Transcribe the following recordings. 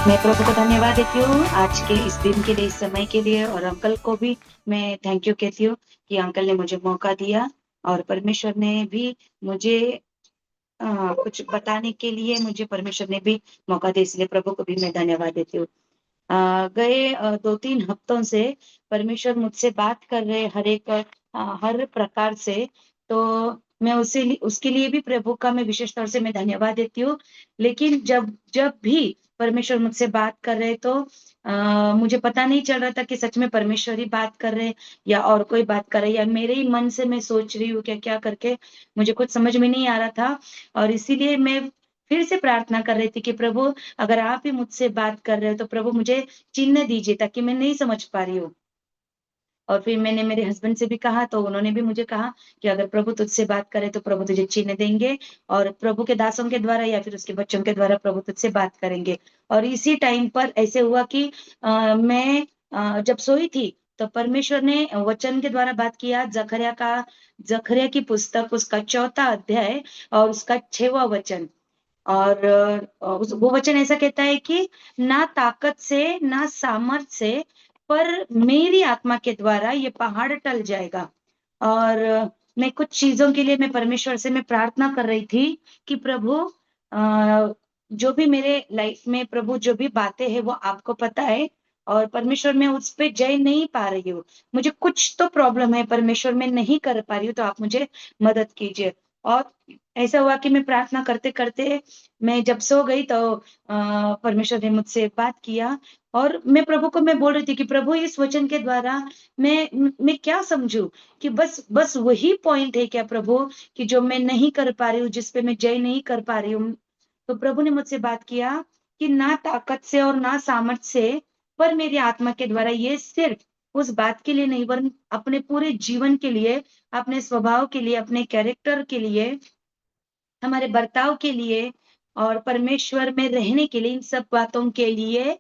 मैं प्रभु को धन्यवाद देती हूँ आज के इस दिन के लिए, इस समय के लिए, और अंकल को भी मैं थैंक यू कहती हूँ कि अंकल ने मुझे मौका दिया और परमेश्वर ने भी मुझे कुछ बताने के लिए मुझे परमेश्वर ने भी मौका दिया, इसलिए प्रभु को भी मैं धन्यवाद देती हूँ। गए 2-3 हफ्तों से परमेश्वर मुझसे बात कर रहे हर प्रकार से, तो मैं उसके लिए भी प्रभु का मैं विशेष तौर से मैं धन्यवाद देती हूँ। लेकिन जब जब भी परमेश्वर मुझसे बात कर रहे तो मुझे पता नहीं चल रहा था कि सच में परमेश्वर ही बात कर रहे हैं या और कोई बात कर रहा है या मेरे ही मन से मैं सोच रही हूँ क्या करके मुझे कुछ समझ में नहीं आ रहा था। और इसीलिए मैं फिर से प्रार्थना कर रही थी कि प्रभु, अगर आप ही मुझसे बात कर रहे हो तो प्रभु मुझे चिन्ह दीजिए ताकि मैं नहीं समझ पा रही हूँ। और फिर मैंने मेरे हस्बैंड से भी कहा तो उन्होंने भी मुझे कहा कि अगर प्रभु तुझसे बात करे तो प्रभु तुझे चिन्ह देंगे और प्रभु के दासों के द्वारा या फिर उसके बच्चों के द्वारा प्रभु तुझसे बात करेंगे। और इसी टाइम पर ऐसे हुआ कि मैं जब सोई थी तो परमेश्वर ने वचन के द्वारा बात किया। जकरिया की पुस्तक उसका 4था अध्याय और उसका 6वां वचन। और वो वचन ऐसा कहता है कि ना ताकत से, ना सामर्थ से, पर मेरी आत्मा के द्वारा ये पहाड़ टल जाएगा। और मैं कुछ चीज़ों के लिए मैं परमेश्वर से मैं प्रार्थना कर रही थी कि प्रभु, जो भी मेरे लाइफ में प्रभु जो भी बातें हैं वो आपको पता है और परमेश्वर मैं उस पे जय नहीं पा रही हूँ। मुझे कुछ तो प्रॉब्लम है परमेश्वर, मैं नहीं कर पा रही हूँ, तो आप मुझे मदद कीजिए। और ऐसा हुआ कि मैं प्रार्थना करते-करते मैं जब सो गई तो परमेश्वर ने मुझसे बात किया और मैं प्रभु को मैं बोल रही थी कि प्रभु, इस वचन के द्वारा मैं क्या समझूँ कि बस बस वही पॉइंट है क्या प्रभु कि जो मैं नहीं कर पा रही हूँ, जिस पे मैं जय नहीं कर पा रही हूँ। तो प्रभु ने मुझसे बात किया कि ना ताकत से और ना सामर्थ्य से, पर मेरी आत्मा के द्वारा, ये सिर्फ उस बात के लिए नहीं वरन अपने पूरे जीवन के लिए, अपने स्वभाव के लिए, अपने कैरेक्टर के लिए, हमारे बर्ताव के लिए और परमेश्वर में रहने के लिए, इन सब बातों के लिए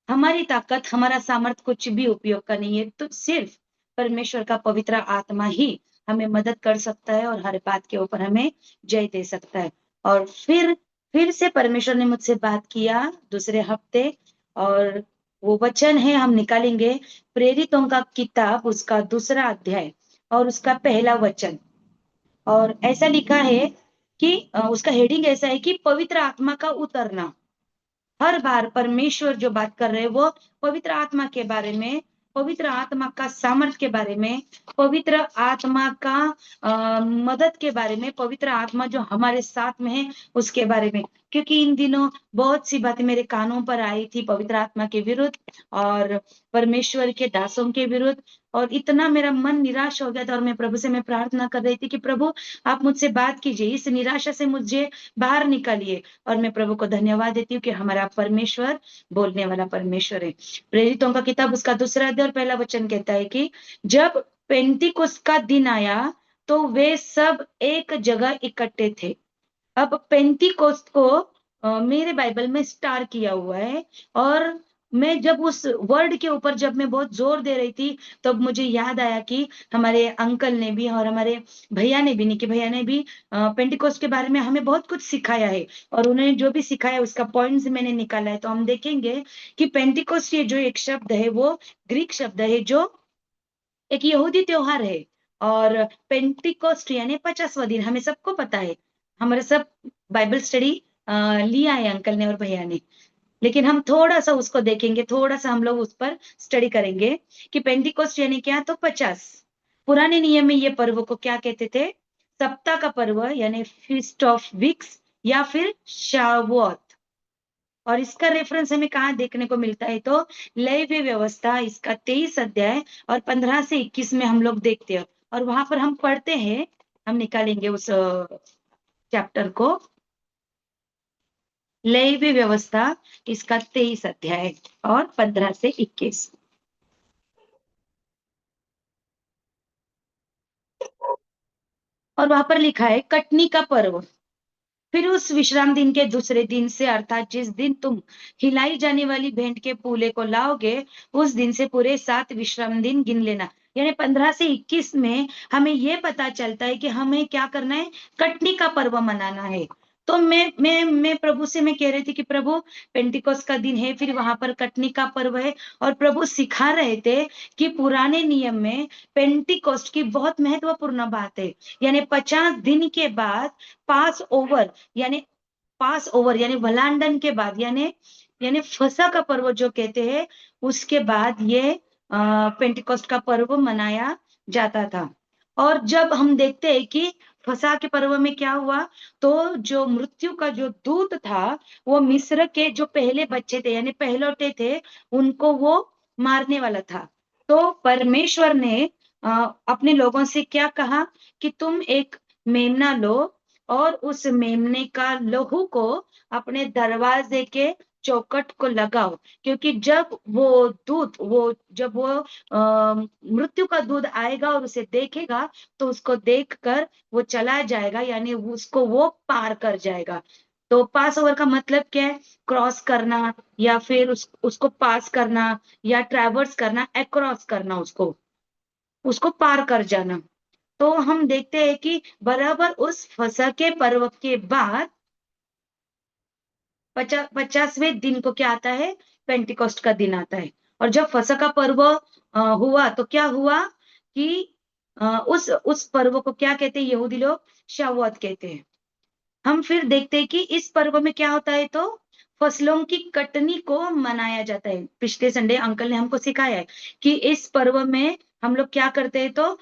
हमारी ताकत, हमारा सामर्थ कुछ भी उपयोग का नहीं है। तो सिर्फ परमेश्वर का पवित्र आत्मा ही हमें मदद कर सकता है और हर बात के ऊपर हमें जय दे सकता है। और फिर से परमेश्वर ने मुझसे बात किया दूसरे हफ्ते और वो वचन है, हम निकालेंगे प्रेरितों का किताब उसका 2 अध्याय और उसका पहला वचन। और ऐसा लिखा है कि उसका हेडिंग ऐसा है कि पवित्र आत्मा का उतरना। हर बार परमेश्वर जो बात कर रहे हैं वो पवित्र आत्मा के बारे में, पवित्र आत्मा का सामर्थ्य के बारे में, पवित्र आत्मा का मदद के बारे में, पवित्र आत्मा जो हमारे साथ में है उसके बारे में। क्योंकि इन दिनों बहुत सी बातें मेरे कानों पर आई थी पवित्र आत्मा के विरुद्ध और परमेश्वर के दासों के विरुद्ध, और इतना मेरा मन निराश हो गया था और मैं प्रभु से मैं प्रार्थना कर रही थी कि प्रभु, आप मुझसे बात कीजिए, इस निराशा से मुझे बाहर निकालिए। और मैं प्रभु को धन्यवाद देती हूँ कि हमारा परमेश्वर बोलने वाला परमेश्वर है। प्रेरितों का किताब उसका 2 अध्याय और पहला वचन कहता है कि जब पेंतीकोस्त का दिन आया तो वे सब एक जगह इकट्ठे थे। अब पेंतीकोस्त को मेरे बाइबल में स्टार किया हुआ है और मैं जब उस वर्ड के ऊपर जब मैं बहुत जोर दे रही थी, तब मुझे याद आया कि हमारे अंकल ने भी और हमारे भैया ने भी, निकी भैया ने भी पेंटिकोस्ट के बारे में हमें बहुत कुछ सिखाया है और उन्होंने जो भी सिखाया उसका पॉइंट्स मैंने निकाला है। तो हम देखेंगे कि पेंटिकोस्ट ये जो एक शब्द है वो ग्रीक शब्द है जो एक यहूदी त्योहार है। और पेंटिकोस्ट यानी 50वां दिन, हमें सबको पता है। हमारे सब बाइबल स्टडी लिया है अंकल ने और भैया ने। लेकिन हम थोड़ा-सा उसको देखेंगे, थोड़ा-सा हम लोग उस पर स्टडी करेंगे कि पेंटिकोस्ट यानी क्या, तो 50। पुराने नियम में ये पर्व को क्या कहते थे? सप्ताह का पर्व यानी फीस्ट ऑफ वीक्स या फिर शावोत। और इसका रेफरेंस हमें कहाँ देखने को मिलता है, तो लेवी व्यवस्था इसका 23 अध्याय और 15 से 21 में हम लोग देखते हैं और वहां पर हम पढ़ते हैं, हम निकालेंगे उस चैप्टर को। लेवी व्यवस्था इसका 23 अध्याय और 15 से 21। और वहां पर लिखा है कटनी का पर्व। फिर उस विश्राम दिन के दूसरे दिन से, अर्थात जिस दिन तुम हिलाई जाने वाली भेंट के पूले को लाओगे, उस दिन से पूरे 7 विश्राम दिन गिन लेना। यानी 15 से 21 में हमें ये पता चलता है कि हमें क्या करना है, कटनी का पर्व मनाना है। तो मैं प्रभु से मैं कह रही थी कि प्रभु पेंटिकोस्ट का दिन है, फिर वहां पर कटनी का पर्व है, और प्रभु सिखा रहे थे कि पुराने नियम में पेंटिकोस्ट की बहुत महत्वपूर्ण बात है। यानी 50 दिन के बाद पास ओवर, यानी पास ओवर यानी वलांडन के बाद, यानी फसह का पर्व जो कहते हैं, उसके बाद ये पेंटिकोस्ट का पर्व मनाया जाता था। और जब हम देखते हैं कि फसह के पर्व में क्या हुआ, तो जो मृत्यु का जो दूत था, वो मिस्र के जो पहले बच्चे थे यानी पहलौठे थे, उनको वो मारने वाला था। तो परमेश्वर ने अपने लोगों से क्या कहा कि तुम एक मेमना लो, और उस मेमने का लहू को अपने दरवाजे के चौखट को लगाओ, क्योंकि जब वो दूत वो जब वो मृत्यु का दूध आएगा और उसे देखेगा, तो उसको देखकर वो चला जाएगा, यानी उसको वो पार कर जाएगा। तो पास ओवर का मतलब क्या है? क्रॉस करना, या फिर उसको पास करना, या ट्रैवर्स करना, अक्रॉस करना, उसको उसको पार कर जाना। तो हम देखते हैं कि बराबर उस फसह के पर्व के बाद 50वें दिन को क्या आता है? पेंटिकोस्ट का दिन आता है। और जब फसह का पर्व हुआ, तो क्या हुआ कि उस पर्व को क्या कहते हैं यहूदी लोग? शावुआत कहते हैं। हम फिर देखते हैं कि इस पर्व में क्या होता है, तो फसलों की कटनी को मनाया जाता है। पिछले संडे अंकल ने हमको सिखाया है कि इस पर्व में हम लोग क्या करते हैं, तो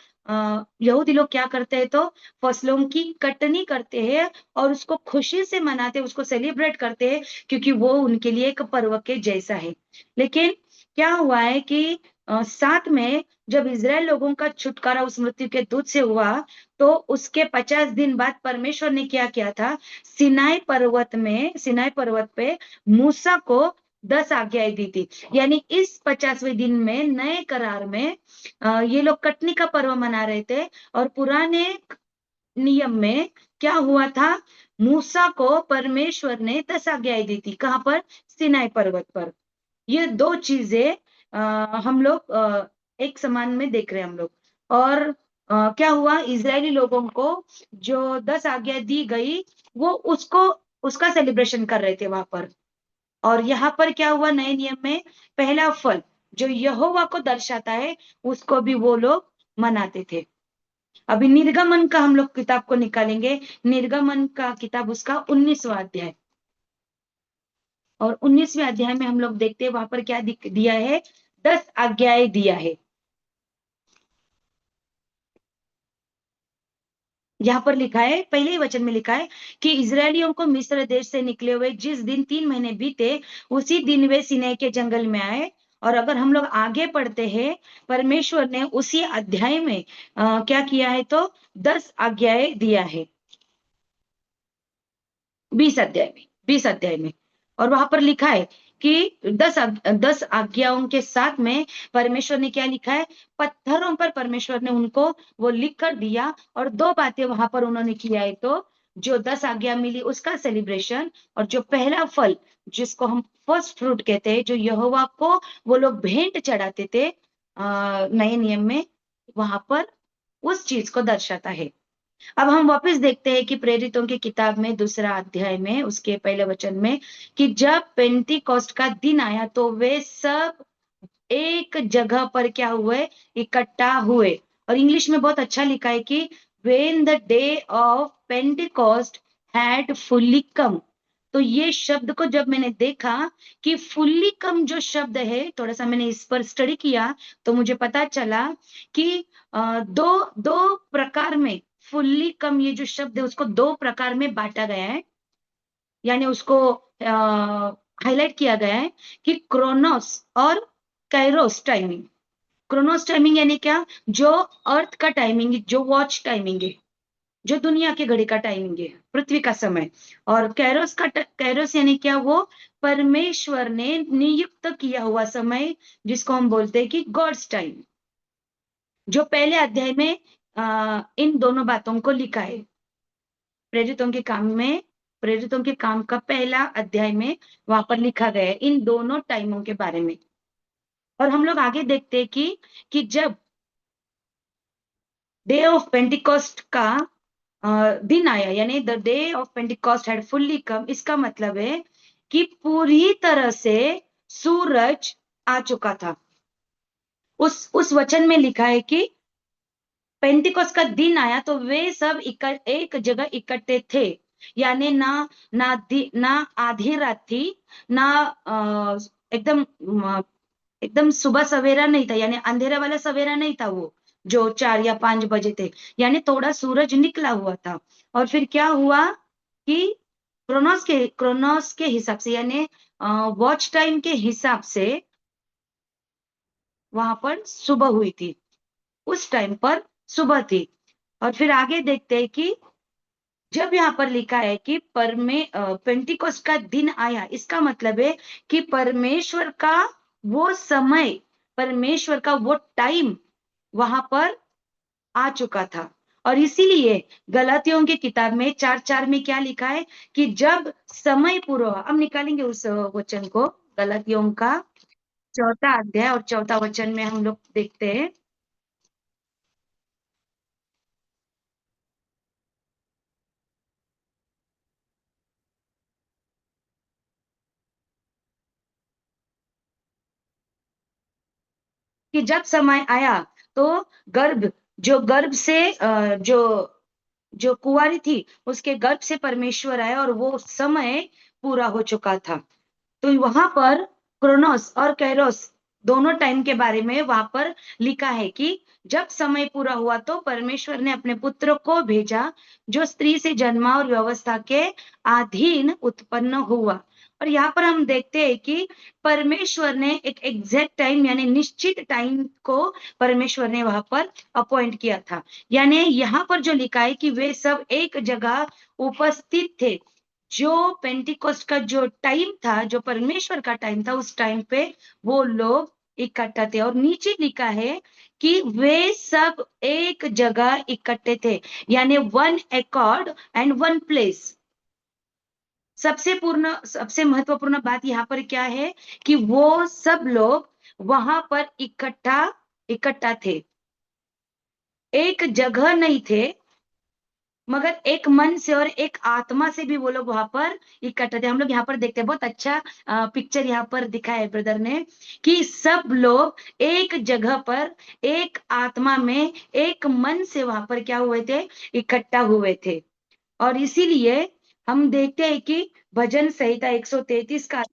यहूदी लोग क्या करते हैं, तो फसलों की कटनी करते हैं और उसको खुशी से मनाते हैं, उसको सेलिब्रेट करते हैं, क्योंकि वो उनके लिए एक पर्व के जैसा है। लेकिन क्या हुआ है कि साथ में जब इज़राइल लोगों का छुटकारा उस मृत्यु के दूत से हुआ, तो उसके 50 दिन बाद परमेश्वर ने क्या किया था? सिनाई पर्वत पे मूसा को 10 आज्ञाएं दी थी। यानी इस 50वें दिन में नए करार में ये लोग कटनी का पर्व मना रहे थे, और पुराने नियम में क्या हुआ था? मूसा को परमेश्वर ने 10 आज्ञाएं दी थी। कहां पर? सिनाई पर्वत पर। ये दो चीजें हम लोग एक समान में देख रहे हैं हम लोग। और क्या हुआ? इजरायली लोगों को जो 10 आज्ञा दी गई, वो उसको उसका सेलिब्रेशन कर रहे थे वहां पर। और यहाँ पर क्या हुआ? नए नियम में पहला फल जो यहोवा को दर्शाता है, उसको भी वो लोग मनाते थे। अभी निर्गमन का हम लोग किताब को निकालेंगे। निर्गमन का किताब उसका 19वां अध्याय, और 19वें अध्याय में हम लोग देखते हैं वहां पर क्या दिया है? 10 आज्ञाएं दिया है। यहाँ पर लिखा है, पहले ही वचन में लिखा है कि इजरायलियों को मिस्र देश से निकले हुए जिस दिन 3 महीने बीते, उसी दिन वे सीनै के जंगल में आए। और अगर हम लोग आगे पढ़ते हैं, परमेश्वर ने उसी अध्याय में क्या किया है, तो 10 आज्ञाएं दिया है। 20 अध्याय में और वहां पर लिखा है कि 10 आज्ञाओं के साथ में परमेश्वर ने क्या लिखा है? पत्थरों पर परमेश्वर ने उनको वो लिख कर दिया, और दो बातें वहां पर उन्होंने किया है। तो जो 10 आज्ञा मिली उसका सेलिब्रेशन, और जो पहला फल जिसको हम फर्स्ट फ्रूट कहते हैं, जो यहोवा को वो लोग भेंट चढ़ाते थे नए नियम में, वहां पर उस चीज को दर्शाता है। अब हम वापस देखते हैं कि प्रेरितों की किताब में 2 अध्याय में उसके पहले वचन में कि जब पेंटिकॉस्ट का दिन आया, तो वे सब एक जगह पर क्या हुए? इकट्ठा हुए। और इंग्लिश में बहुत अच्छा लिखा है कि when the day of Pentecost had fully come। तो ये शब्द को जब मैंने देखा कि फुल्ली कम जो शब्द है, थोड़ा सा मैंने इस पर स्टडी किया, तो मुझे पता चला कि दो दो प्रकार में फुल्ली कम ये जो शब्द है उसको दो प्रकार में बांटा गया है। यानी उसको हाईलाइट किया गया है कि क्रोनोस और काइरोस टाइमिंग। क्रोनोस टाइमिंग यानी क्या? जो अर्थ का टाइमिंग, जो वॉच टाइमिंग है, जो दुनिया के घड़ी का टाइमिंग है, पृथ्वी का समय। और कैरोस यानी क्या? वो परमेश्वर ने नियुक्त किया हुआ समय, जिसको हम बोलते हैं कि गॉड्स टाइम। जो पहले अध्याय में इन दोनों बातों को लिखा है, प्रेरितों के काम में, प्रेरितों के काम का पहला अध्याय में वहां पर लिखा गया है इन दोनों टाइमों के बारे में। और हम लोग आगे देखते हैं कि जब डे ऑफ पेंटिकॉस्ट का दिन आया, यानी the day of Pentecost had fully come. इसका मतलब है कि पूरी तरह से सूरज आ चुका था। उस वचन में लिखा है कि पेंटिकॉस्ट का दिन आया तो वे सब एक जगह इकट्ठे थे, यानी ना आधी रात थी, ना एकदम एकदम सुबह सवेरा नहीं था, यानी अंधेरा वाला सवेरा नहीं था वो, जो 4 या 5 बजे थे, यानी थोड़ा सूरज निकला हुआ था। और फिर क्या हुआ कि क्रोनोस के हिसाब से, यानी वॉच टाइम के हिसाब से वहां पर सुबह हुई थी, उस टाइम पर सुबह थी। और फिर आगे देखते हैं कि जब यहाँ पर लिखा है कि पेंटिकोस्ट का दिन आया, इसका मतलब है कि परमेश्वर का वो समय, परमेश्वर का वो टाइम वहां पर आ चुका था। और इसीलिए गलातियों की किताब में 4:4 में क्या लिखा है कि जब समय पूरा हुआ। अब निकालेंगे उस वचन को, गलातियों का 4था अध्याय और 4था वचन में हम लोग देखते हैं कि जब समय आया तो गर्भ से जो कुंवारी थी उसके गर्भ से परमेश्वर आया और वो समय पूरा हो चुका था। तो वहां पर क्रोनोस और कैरोस दोनों टाइम के बारे में वहां पर लिखा है कि जब समय पूरा हुआ तो परमेश्वर ने अपने पुत्र को भेजा, जो स्त्री से जन्मा और व्यवस्था के अधीन उत्पन्न हुआ। और यहाँ पर हम देखते हैं कि परमेश्वर ने एक एग्जैक्ट टाइम, यानी निश्चित टाइम को परमेश्वर ने वहां पर अपॉइंट किया था। यानी यहाँ पर जो लिखा है कि वे सब एक जगह उपस्थित थे। जो पेंटिकोस्ट का जो टाइम था, जो परमेश्वर का टाइम था, उस टाइम पे वो लोग इकट्ठा थे। और नीचे लिखा है कि वे सब एक जगह इकट्ठे थे, यानी one accord and one place. सबसे महत्वपूर्ण बात यहाँ पर क्या है कि वो सब लोग वहां पर इकट्ठा इकट्ठा थे, एक जगह नहीं थे, मगर एक मन से और एक आत्मा से भी वो लोग वहां पर इकट्ठे थे। हम लोग यहाँ पर देखते हैं, बहुत अच्छा पिक्चर यहाँ पर दिखाया है ब्रदर ने, कि सब लोग एक जगह पर एक आत्मा में एक मन से वहां पर क्या हुए थे, इकट्ठा हुए थे। और इसीलिए हम देखते हैं कि भजन संहिता 133 का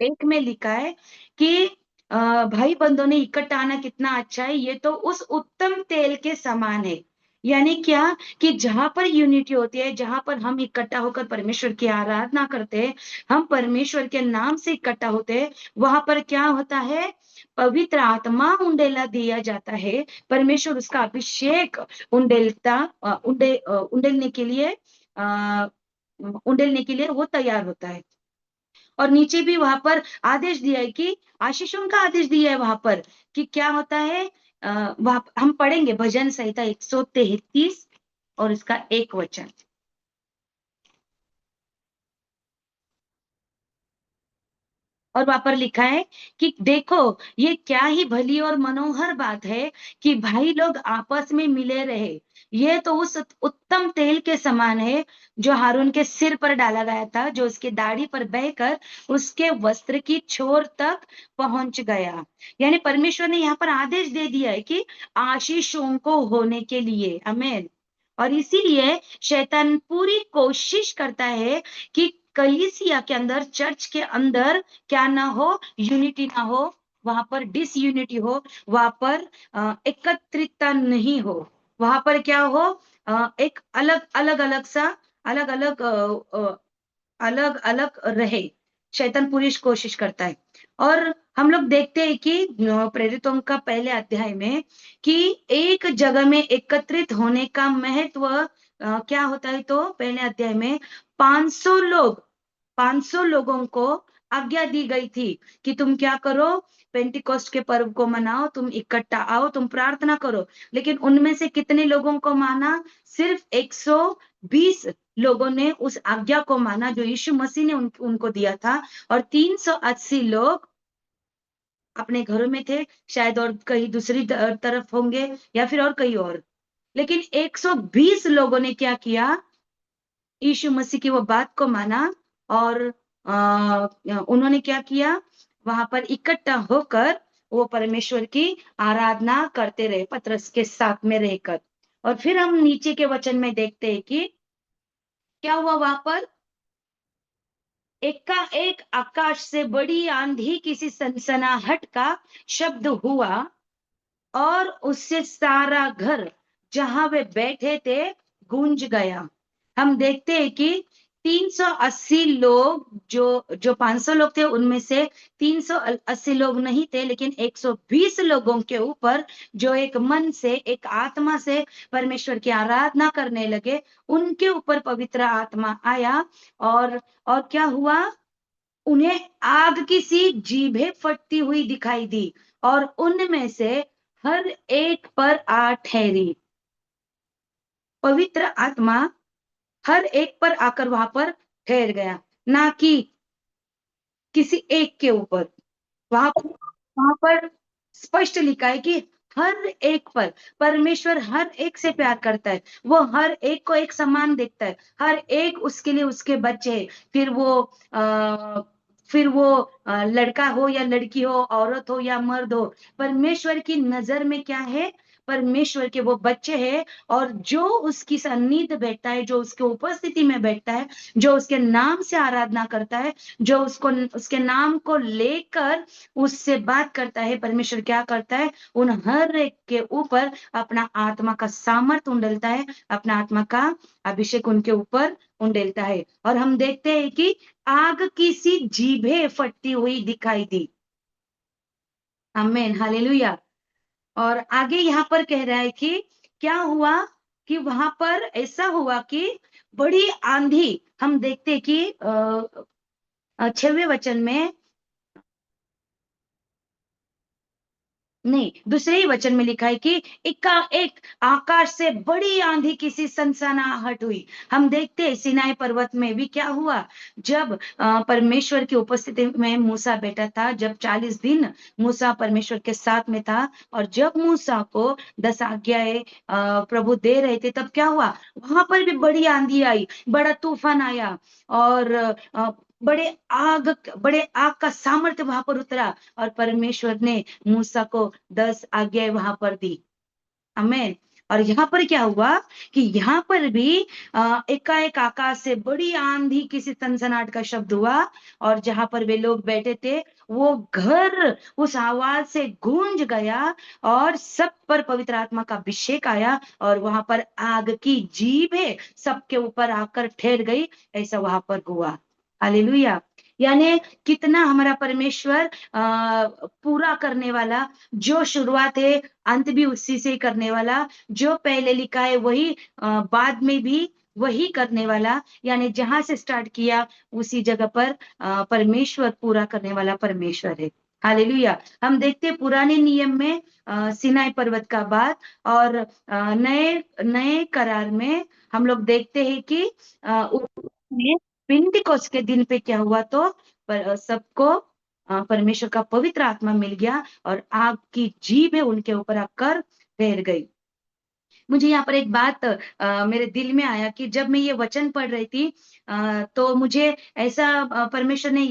1 में लिखा है कि भाई बंधुओं ने इकट्ठा आना कितना अच्छा है, ये तो उस उत्तम तेल के समान है। यानी क्या कि जहां पर यूनिटी होती है, जहां पर हम इकट्ठा होकर परमेश्वर की आराधना करते हैं, हम परमेश्वर के नाम से इकट्ठा होते हैं, वहां पर क्या होता है, पवित्र आत्मा उंडेला दिया जाता है। परमेश्वर उसका अभिषेक उंडेलने के लिए वो तैयार होता है। और नीचे भी वहां पर आदेश दिया है कि आशीषों का आदेश दिया है वहां पर कि क्या होता है। वहां हम पढ़ेंगे भजन संहिता 133 और इसका 1 वचन। और वहां पर लिखा है कि देखो, ये क्या ही भली और मनोहर बात है कि भाई लोग आपस में मिले रहे। ये तो उस उत्तम तेल के समान है जो हारून के सिर पर डाला गया था, जो उसके दाढ़ी पर बहकर उसके वस्त्र की छोर तक पहुंच गया। यानी परमेश्वर ने यहाँ पर आदेश दे दिया है कि आशीषों को होने के लिए, आमीन। और इसीलिए शैतान पूरी कोशिश करता है कि कलीसिया के अंदर, चर्च के अंदर क्या ना हो, यूनिटी ना हो, वहां पर डिसयूनिटी हो, वहां पर एकत्रितता नहीं हो, वहां पर क्या हो, एक अलग अलग अलग सा अलग अलग अलग अलग रहे। शैतान पूरी कोशिश करता है। और हम लोग देखते हैं कि प्रेरितों का पहले अध्याय में कि एक जगह में एकत्रित होने का महत्व क्या होता है, तो पहले अध्याय में 500 लोग 500 लोगों को आज्ञा दी गई थी कि तुम क्या करो, पेंटिकोस्ट के पर्व को मनाओ, तुम इकट्ठा आओ, तुम प्रार्थना करो। लेकिन उनमें से कितने लोगों को माना, सिर्फ 120 लोगों ने उस आज्ञा को माना जो यीशु मसीह ने उनको दिया था। और 380 लोग अपने घरों में थे, शायद और कहीं दूसरी तरफ होंगे या फिर और कहीं और। लेकिन 120 लोगों ने क्या किया, यीशु मसीह की वो बात को माना और उन्होंने क्या किया, वहां पर इकट्ठा होकर वो परमेश्वर की आराधना करते रहे पतरस के साथ में रहकर। और फिर हम नीचे के वचन में देखते हैं कि क्या हुआ वहां पर, एकाएक आकाश से बड़ी आंधी किसी सनसनाहट का शब्द हुआ और उससे सारा घर जहां वे बैठे थे गूंज गया। हम देखते हैं कि 380 लोग, जो जो 500 लोग थे उनमें से 380 लोग नहीं थे, लेकिन 120 लोगों के ऊपर जो एक मन से, एक आत्मा से परमेश्वर की आराधना करने लगे, उनके ऊपर पवित्र आत्मा आया। और क्या हुआ, उन्हें आग की सी जीभें फटती हुई दिखाई दी और उनमें से हर एक पर आ ठहरी। पवित्र आत्मा हर एक पर आकर वहां पर ठहर गया, ना कि किसी एक के ऊपर। वहां पर स्पष्ट लिखा है कि हर एक पर परमेश्वर हर एक से प्यार करता है, वो हर एक को एक समान देखता है, हर एक उसके लिए उसके बच्चे हैं। आ, फिर वो लड़का हो या लड़की हो, औरत हो या मर्द हो, परमेश्वर की नजर में क्या है, परमेश्वर के वो बच्चे हैं। और जो उसकी सन्निध बैठता है, जो उसके उपस्थिति में बैठता है, जो उसके नाम से आराधना करता है, जो उसको उसके नाम को लेकर उससे बात करता है, परमेश्वर क्या करता है, उन हर एक के ऊपर अपना आत्मा का सामर्थ उंडेलता है, अपना आत्मा का अभिषेक उनके ऊपर उंडेलता है। और हम देखते हैं कि आग की सी जीभें फटती हुई दिखाई दी। आमीन, हालेलुया। और आगे यहाँ पर कह रहा है कि क्या हुआ, कि वहां पर ऐसा हुआ कि बड़ी आंधी, हम देखते हैं कि 6वें वचन में, नहीं, दूसरे ही वचन में लिखा है कि एकाएक आकाश से बड़ी आंधी किसी सनसनाहट हुई। हम देखते हैं सिनाई पर्वत में भी क्या हुआ, जब परमेश्वर की उपस्थिति में मूसा बैठा था, जब 40 दिन मूसा परमेश्वर के साथ में था, और जब मूसा को 10 आज्ञाएं प्रभु दे रहे थे, तब क्या हुआ, वहां पर भी बड़ी आंधी आई, बड़ा तूफान आया, और बड़े आग का सामर्थ्य वहां पर उतरा, और परमेश्वर ने मूसा को 10 आज्ञाएं वहां पर दी। आमेन। और यहाँ पर क्या हुआ, कि यहाँ पर भी एकाएक आकाश से बड़ी आंधी किसी सनसनाहट का शब्द हुआ, और जहां पर वे लोग बैठे थे, वो घर उस आवाज से गूंज गया, और सब पर पवित्र आत्मा का अभिषेक आया, और वहां पर आग की जीभें सबके ऊपर आकर ठहर गई। ऐसा वहां पर हुआ। हालेलुया। यानी कितना हमारा परमेश्वर पूरा करने वाला, जो शुरुआत है अंत भी उसी से ही करने वाला, जो पहले लिखा है वही बाद में भी वही करने वाला, यानी जहां से स्टार्ट किया उसी जगह पर परमेश्वर पूरा करने वाला परमेश्वर है। हालेलुया। हम देखते हैं पुराने नियम में सिनाई पर्वत का बात, और नए नए करार में हम लोग देखते हैं कि उसमें पेंटिकोस्त के दिन पे क्या हुआ, तो सबको परमेश्वर का पवित्र आत्मा मिल गया, और आग की जीभ उनके ऊपर आकर ठहर गई। मुझे यहाँ पर एक बात मेरे दिल में आया कि जब मैं ये वचन पढ़ रही थी, तो मुझे ऐसा परमेश्वर ने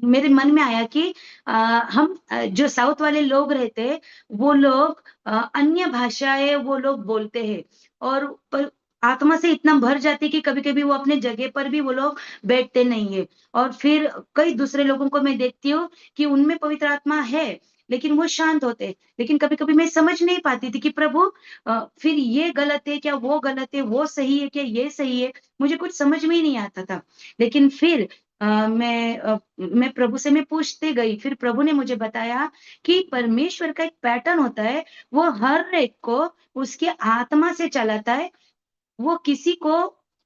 मेरे मन में आया कि हम जो साउथ वाले लोग रहते हैं, वो लोग अन्य भाषाएं वो लोग बोलते हैं, और आत्मा से इतना भर जाती है कि कभी-कभी वो अपने जगह पर भी वो लोग बैठते नहीं है। और फिर कई दूसरे लोगों को मैं देखती हूँ कि उनमें पवित्र आत्मा है, लेकिन वो शांत होते हैं। लेकिन कभी-कभी मैं समझ नहीं पाती थी कि प्रभु फिर ये गलत है क्या, वो गलत है, वो सही है क्या, ये सही है, मुझे कुछ समझ में ही नहीं आता था। लेकिन फिर मैं प्रभु से मैं पूछते गई, फिर प्रभु ने मुझे बताया कि परमेश्वर का एक पैटर्न होता है, वो हर एक को उसके आत्मा से चलाता है। वो किसी को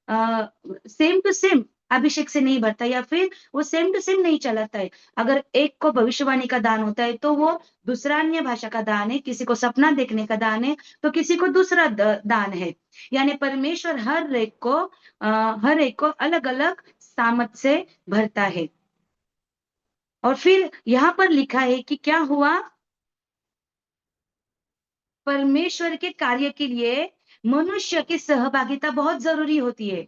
सेम टू सेम अभिषेक से नहीं भरता, या फिर वो सेम टू सेम नहीं चलाता है। अगर एक को भविष्यवाणी का दान होता है, तो वो दूसरा अन्य भाषा का दान है, किसी को सपना देखने का दान है, तो किसी को दूसरा दान है। यानी परमेश्वर हर एक को अलग अलग सामर्थ से भरता है। और फिर यहाँ पर लिखा है कि क्या हुआ, परमेश्वर के कार्य के लिए मनुष्य की सहभागिता बहुत जरूरी होती है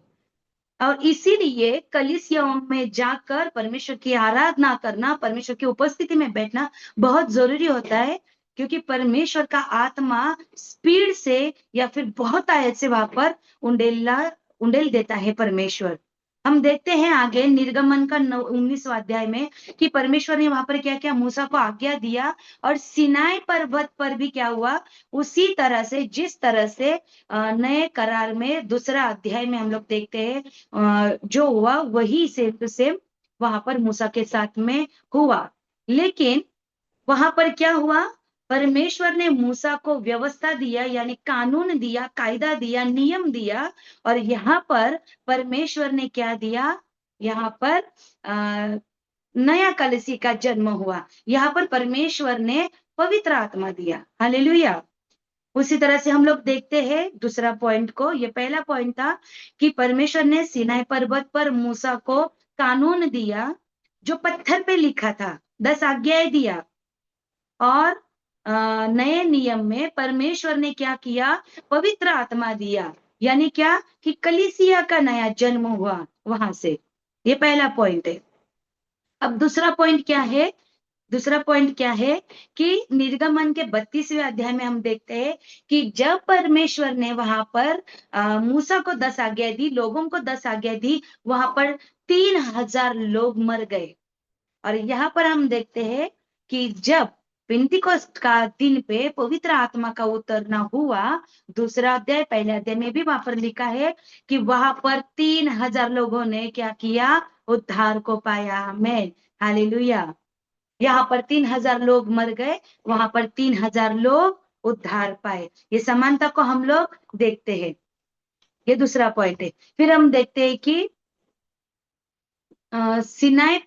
और इसीलिए कलीसियाओं में जाकर परमेश्वर की आराधना करना, परमेश्वर की उपस्थिति में बैठना बहुत जरूरी होता है, क्योंकि परमेश्वर का आत्मा स्पीड से या फिर बहुत आयत से वहां पर उंडेल देता है परमेश्वर। हम देखते हैं आगे निर्गमन का 19वां अध्याय में कि परमेश्वर ने वहां पर क्या किया, मूसा को आज्ञा दिया और सिनाई पर्वत पर भी क्या हुआ, उसी तरह से जिस तरह से नए करार में दूसरा अध्याय में हम लोग देखते हैं जो हुआ वही सेम टू सेम वहां पर मूसा के साथ में हुआ। लेकिन वहां पर क्या हुआ, परमेश्वर ने मूसा को व्यवस्था दिया, यानी कानून दिया, कायदा दिया, नियम दिया। और यहाँ पर परमेश्वर ने क्या दिया, यहाँ पर नया कलसी का जन्म हुआ। यहाँ पर परमेश्वर ने पवित्र आत्मा दिया। हालेलुया। उसी तरह से हम लोग देखते हैं दूसरा पॉइंट को। ये पहला पॉइंट था कि परमेश्वर ने सीनाई पर्वत पर मूसा को कानून दिया जो पत्थर पे लिखा था, 10 आज्ञाएं दिया। और नए नियम में परमेश्वर ने क्या किया, पवित्र आत्मा दिया, यानी क्या कि कलीसिया का नया जन्म हुआ वहां से। ये पहला पॉइंट है। अब दूसरा पॉइंट क्या है, दूसरा पॉइंट क्या है कि निर्गमन के 32वें अध्याय में हम देखते हैं कि जब परमेश्वर ने वहां पर मूसा को 10 आज्ञा दी, लोगों को 10 आज्ञा दी, वहां पर 3000 लोग मर गए। और यहाँ पर हम देखते हैं कि जब पेंटिकोस्ट का दिन पे पवित्र आत्मा का उतरना हुआ, दूसरा अध्याय पहले अध्याय में भी वहां पर लिखा है कि वहां पर 3000 लोगों ने क्या किया, उद्धार को पाया। आमीन, हालेलुया। यहाँ पर 3000 लोग मर गए, वहां पर 3000 लोग उद्धार पाए। ये समानता को हम लोग देखते हैं। ये दूसरा पॉइंट है। फिर हम देखते हैं कि सिनाई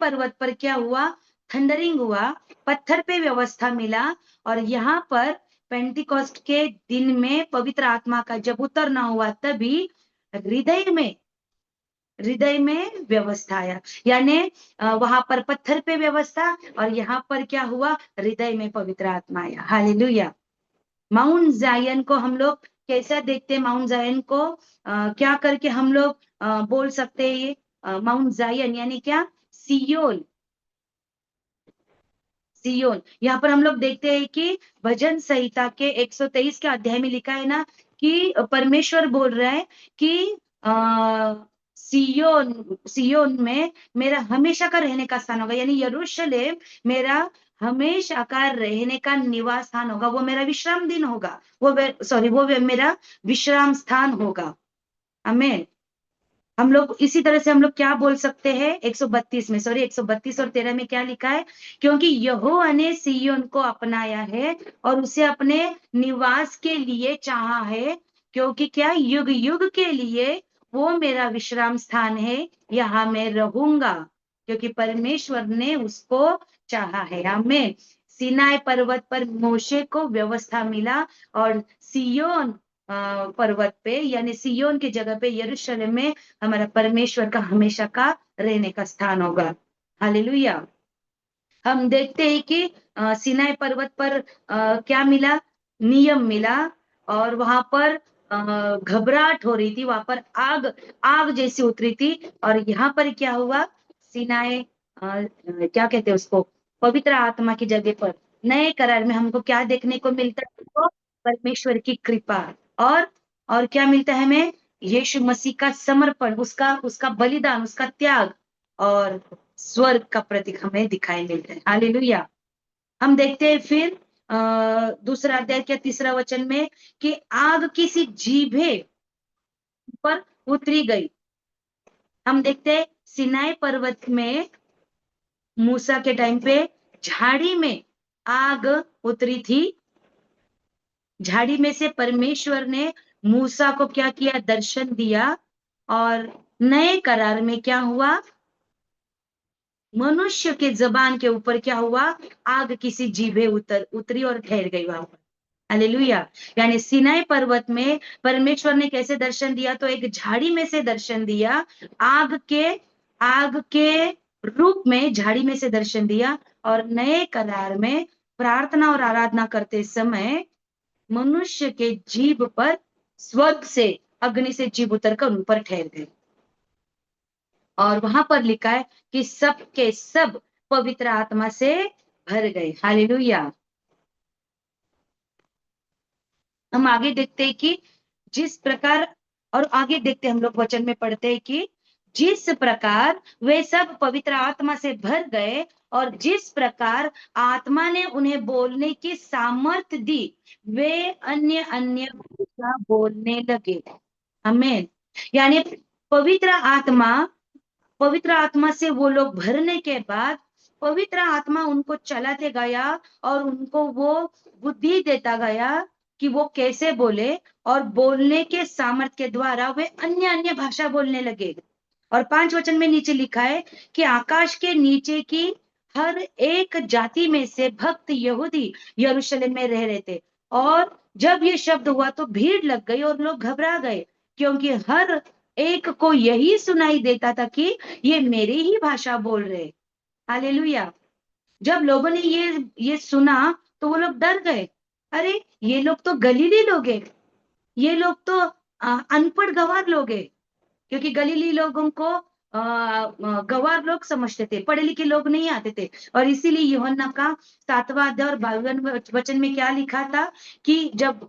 पर्वत पर क्या हुआ, थंडरिंग हुआ, पत्थर पे व्यवस्था मिला। और यहाँ पर पेंटिकॉस्ट के दिन में पवित्र आत्मा का जब उतरना हुआ, तभी हृदय में व्यवस्था आया, यानी वहां पर पत्थर पे व्यवस्था और यहाँ पर क्या हुआ, हृदय में पवित्र आत्मा आया। हालेलुया। माउंट जायन को हम लोग कैसा देखते हैं, माउंट जायन को क्या करके हम लोग बोल सकते हैं, ये माउंट जायन यानी क्या, सियोन। सियोन यहाँ पर हम लोग देखते हैं कि भजन संहिता के 123 के अध्याय में लिखा है ना कि परमेश्वर बोल रहा है कि सियोन में मेरा हमेशा का रहने का स्थान होगा, यानी यरूशलेम मेरा हमेशा का रहने का निवास स्थान होगा, वो मेरा विश्राम दिन होगा, वो मेरा विश्राम स्थान होगा। आमीन। हम लोग इसी तरह से हम लोग क्या बोल सकते हैं, 132 और 13 में क्या लिखा है, क्योंकि यहोवा ने सिय्योन को अपनाया है और उसे अपने निवास के लिए चाहा है, क्योंकि क्या, युग युग के लिए वो मेरा विश्राम स्थान है, यहाँ मैं रहूंगा, क्योंकि परमेश्वर ने उसको चाहा है। आमीन। सिनाई पर्वत पर मोशे को व्यवस्था मिला और सिय्योन पर्वत पे, यानी सिय्योन की जगह पे यरूशलेम में हमारा परमेश्वर का हमेशा का रहने का स्थान होगा। हालेलुया। हम देखते हैं कि सिनाई पर्वत पर क्या मिला, नियम मिला। और वहां पर घबराहट हो रही थी, वहां पर आग आग जैसी उतरी थी। और यहाँ पर क्या हुआ, सिनाई क्या कहते हैं उसको, पवित्र आत्मा की जगह पर नए करार में हमको क्या देखने को मिलता है, तो परमेश्वर की कृपा। और और क्या मिलता है हमें, यीशु मसीह का समर्पण, उसका उसका बलिदान, उसका त्याग और स्वर्ग का प्रतीक हमें दिखाई मिलता है। हालेलुया। हम देखते हैं फिर दूसरा अध्याय के तीसरा वचन में कि आग किसी जीभे पर उतरी गई। हम देखते हैं सिनाई पर्वत में मूसा के टाइम पे झाड़ी में आग उतरी थी। झाड़ी में से परमेश्वर ने मूसा को क्या किया, दर्शन दिया। और नए करार में क्या हुआ, मनुष्य के जबान के ऊपर क्या हुआ, आग किसी जीभे उतरी और ठहर गई वहां पर। हालेलुया। यानी सिनाई पर्वत में परमेश्वर ने कैसे दर्शन दिया, तो एक झाड़ी में से दर्शन दिया, आग के रूप में झाड़ी में से दर्शन दिया। और नए करार में प्रार्थना और आराधना करते समय मनुष्य के जीभ पर स्वर्ग से अग्नि से जीभ उतरकर उन पर ठहर गए। और वहां पर लिखा है कि सब के सब पवित्र आत्मा से भर गए। हालेलुया। हम आगे देखते हैं कि जिस प्रकार, और आगे देखते हम लोग वचन में पढ़ते हैं कि जिस प्रकार वे सब पवित्र आत्मा से भर गए और जिस प्रकार आत्मा ने उन्हें बोलने की सामर्थ दी, वे अन्य अन्य भाषा बोलने लगे। आमीन। यानी पवित्र आत्मा से वो लोग भरने के बाद पवित्र आत्मा उनको चलाते गया और उनको वो बुद्धि देता गया कि वो कैसे बोले, और बोलने के सामर्थ्य के द्वारा वे अन्य अन्य भाषा बोलने लगे। और 5 वचन में नीचे लिखा है कि आकाश के नीचे की हर एक जाति में से भक्त यहूदी यरूशलेम में रह रहे थे। और जब ये शब्द हुआ तो भीड़ लग गई और लोग घबरा गए, क्योंकि हर एक को यही सुनाई देता था कि ये मेरी ही भाषा बोल रहे। हालेलुया। जब लोगों ने ये सुना तो वो लोग डर गए। अरे, ये लोग तो गलीली लोग हैं, ये लोग तो अनपढ़ गंवार लोग हैं। क्योंकि गलीली लोगों को गंवार लोग समझते थे, पढ़े लिखे लोग नहीं आते थे। और इसीलिए यूहन्ना का 7वां अध्याय और 22वें वचन में क्या लिखा था कि जब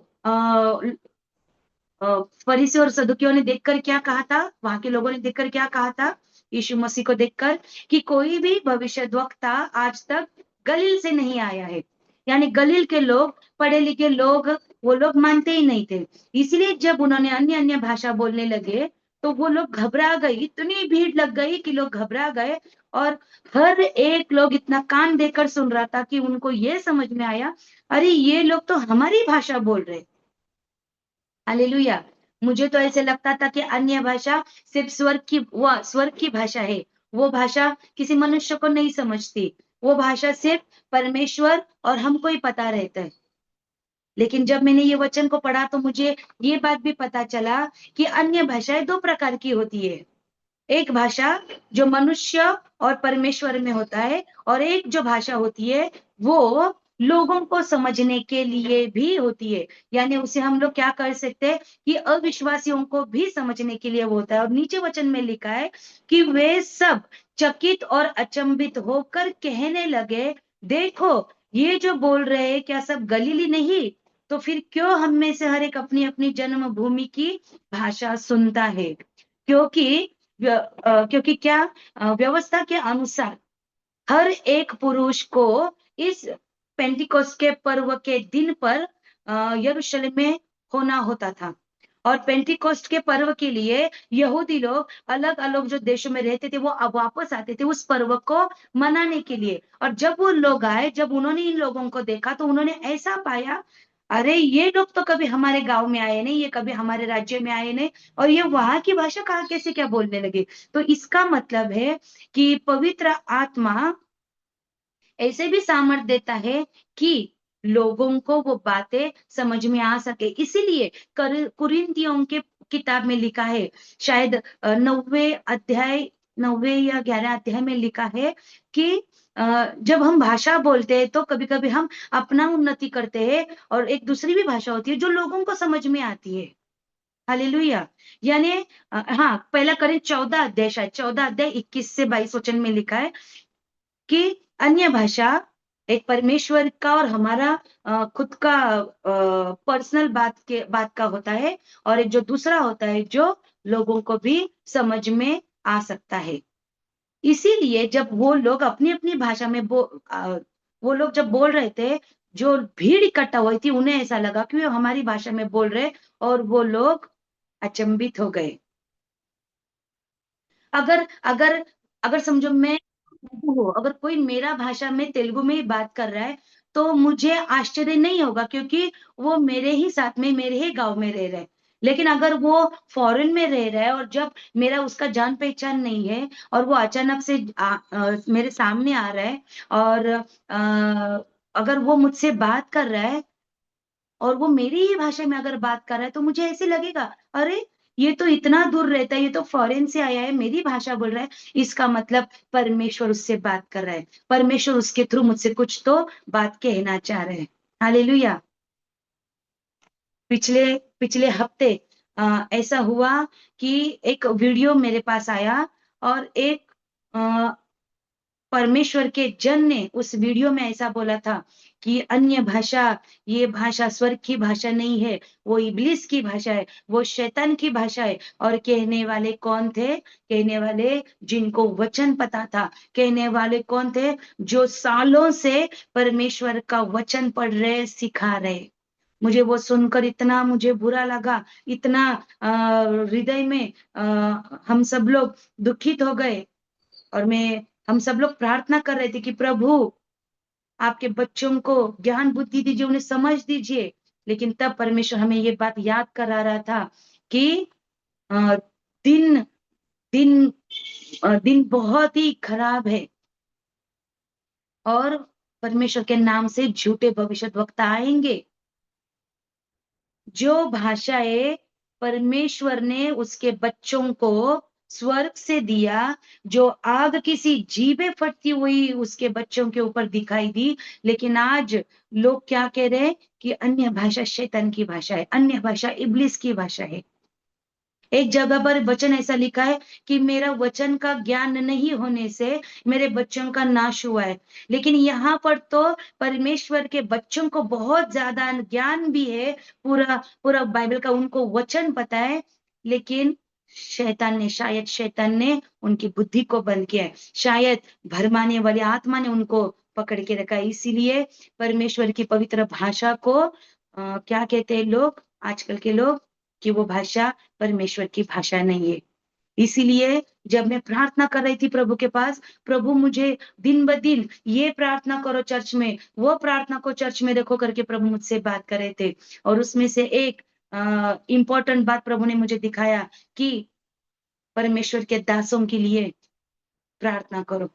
फरीसी और सदुकियों ने देखकर क्या कहा था, वहां के लोगों ने देखकर क्या कहा था यीशु मसीह को देखकर, कि कोई भी भविष्यद्वक्ता आज तक गलील से नहीं आया है। यानी गलील के लोग, पढ़े लिखे लोग, वो लोग मानते ही नहीं थे। इसलिए जब उन्होंने अन्य अन्य भाषा बोलने लगे तो वो लोग घबरा गई, इतनी भीड़ लग गई कि लोग घबरा गए। और हर एक लोग इतना कान देकर सुन रहा था कि उनको ये समझ में आया, अरे ये लोग तो हमारी भाषा बोल रहे। हालेलुया। मुझे तो ऐसे लगता था कि अन्य भाषा सिर्फ स्वर्ग की भाषा है। वो भाषा किसी मनुष्य को नहीं समझती। वो भाषा सिर्फ परमेश्वर और हमको ही पता रहता है। लेकिन जब मैंने ये वचन को पढ़ा तो मुझे ये बात भी पता चला कि अन्य भाषाएं 2 प्रकार की होती है। एक भाषा जो मनुष्य और परमेश्वर में होता है, और एक जो भाषा होती है वो लोगों को समझने के लिए भी होती है। यानी उसे हम लोग क्या कर सकते हैं कि अविश्वासियों को भी समझने के लिए वो होता है। और नीचे वचन में लिखा है कि वे सब चकित और अचंभित होकर कहने लगे, देखो ये जो बोल रहे हैं क्या सब गलीली नहीं? तो फिर क्यों हम में से हर एक अपनी अपनी जन्मभूमि की भाषा सुनता है? क्योंकि क्या, व्यवस्था के अनुसार हर एक पुरुष को इस पेंटिकोस्ट के पर्व के दिन पर यरूशलेम में होना होता था। और पेंटिकोस्ट के पर्व के लिए यहूदी लोग अलग अलग जो देशों में रहते थे वो अब वापस आते थे उस पर्व को मनाने के लिए। और जब वो लोग आए, जब उन्होंने इन लोगों को देखा तो उन्होंने ऐसा पाया, अरे ये लोग तो कभी हमारे गांव में आए नहीं, ये कभी हमारे राज्य में आए नहीं, और ये वहां की भाषा कहाँ कैसे क्या बोलने लगे। तो इसका मतलब है कि पवित्र आत्मा ऐसे भी सामर्थ देता है कि लोगों को वो बातें समझ में आ सके। इसीलिए कुरिन्थियों के किताब में लिखा है, शायद 9वें या 11 अध्याय में लिखा है कि जब हम भाषा बोलते हैं तो कभी-कभी हम अपना उन्नति करते हैं, और एक दूसरी भी भाषा होती है जो लोगों को समझ में आती है। हालेलुया। यानी हाँ, पहला कॉरिन्थ 14 अध्याय, शायद 14 अध्याय 21 से 22 वचन में लिखा है कि अन्य भाषा एक परमेश्वर का और हमारा खुद का पर्सनल बात का होता है, और एक जो दूसरा होता है जो लोगों को भी समझ में आ सकता है। इसीलिए जब वो लोग अपनी-अपनी भाषा में वो लोग जब बोल रहे थे, जो भीड़ इकट्ठा हुई थी उन्हें ऐसा लगा कि वो हमारी भाषा में बोल रहे, और वो लोग अचंभित हो गए। अगर अगर अगर समझो मैं तेलुगु हूँ, अगर कोई मेरा भाषा में तेलुगु में ही बात कर रहा है, तो मुझे आश्चर्य नहीं होगा, क्योंकि वो मेरे ही साथ में, मेरे ही गाँव में रह रहा है। लेकिन अगर वो फ़ॉरेन में रह रहा है और जब मेरा उसका जान-पहचान नहीं है और वो अचानक से मेरे सामने आ रहा है, और अगर वो मुझसे बात कर रहा है और वो मेरी ही भाषा में अगर बात कर रहा है, तो मुझे ऐसे लगेगा, अरे! ये तो इतना दूर रहता है, ये तो फ़ॉरेन से आया है, मेरी भाषा बोल रहा है, इसका मतलब परमेश्वर उससे बात कर रहा है। परमेश्वर उसके थ्रू मुझसे कुछ तो बात कहना चाह रहे हैं। हालेलुया! पिछले पिछले हफ्ते ऐसा हुआ कि एक वीडियो मेरे पास आया और एक अ, परमेश्वर के जन ने उस वीडियो में ऐसा बोला था कि अन्य भाषा, ये भाषा स्वर्ग की भाषा नहीं है, वो इब्लिस की भाषा है, वो शैतान की भाषा है। और कहने वाले कौन थे? कहने वाले जिनको वचन पता था। कहने वाले कौन थे? जो सालों से परमेश्वर का वचन पढ़ रहे, सिखा रहे। मुझे वो सुनकर इतना मुझे बुरा लगा, इतना हृदय में हम सब लोग दुखित हो गए। और हम सब लोग प्रार्थना कर रहे थे कि प्रभु आपके बच्चों को ज्ञान बुद्धि दीजिए, उन्हें समझ दीजिए। लेकिन तब परमेश्वर हमें ये बात याद करा रहा था कि अ, दिन दिन दिन बहुत ही खराब है और परमेश्वर के नाम से झूठे भविष्यद्वक्ता आएंगे। जो भाषाएं परमेश्वर ने उसके बच्चों को स्वर्ग से दिया, जो आग किसी जीभे फटती हुई उसके बच्चों के ऊपर दिखाई दी, लेकिन आज लोग क्या कह रहे हैं कि अन्य भाषा शैतान की भाषा है, अन्य भाषा इब्लिस की भाषा है। एक जगह पर वचन ऐसा लिखा है कि मेरा वचन का ज्ञान नहीं होने से मेरे बच्चों का नाश हुआ है। लेकिन यहाँ पर तो परमेश्वर के बच्चों को बहुत ज्यादा ज्ञान भी है, पूरा पूरा बाइबल का उनको वचन पता है, लेकिन शायद शैतान ने उनकी बुद्धि को बंद किया है। शायद भरमाने वाली आत्मा ने उनको पकड़ के रखा है। इसीलिए परमेश्वर की पवित्र भाषा को क्या कहते हैं लोग, आजकल के लोग, कि वो भाषा परमेश्वर की भाषा नहीं है। इसीलिए जब मैं प्रार्थना कर रही थी प्रभु के पास, प्रभु मुझे दिन ब दिन ये प्रार्थना करो चर्च में, वो प्रार्थना को चर्च में रखो करके प्रभु मुझसे बात कर रहे थे। और उसमें से एक इम्पोर्टेंट बात प्रभु ने मुझे दिखाया कि परमेश्वर के दासों के लिए प्रार्थना करो।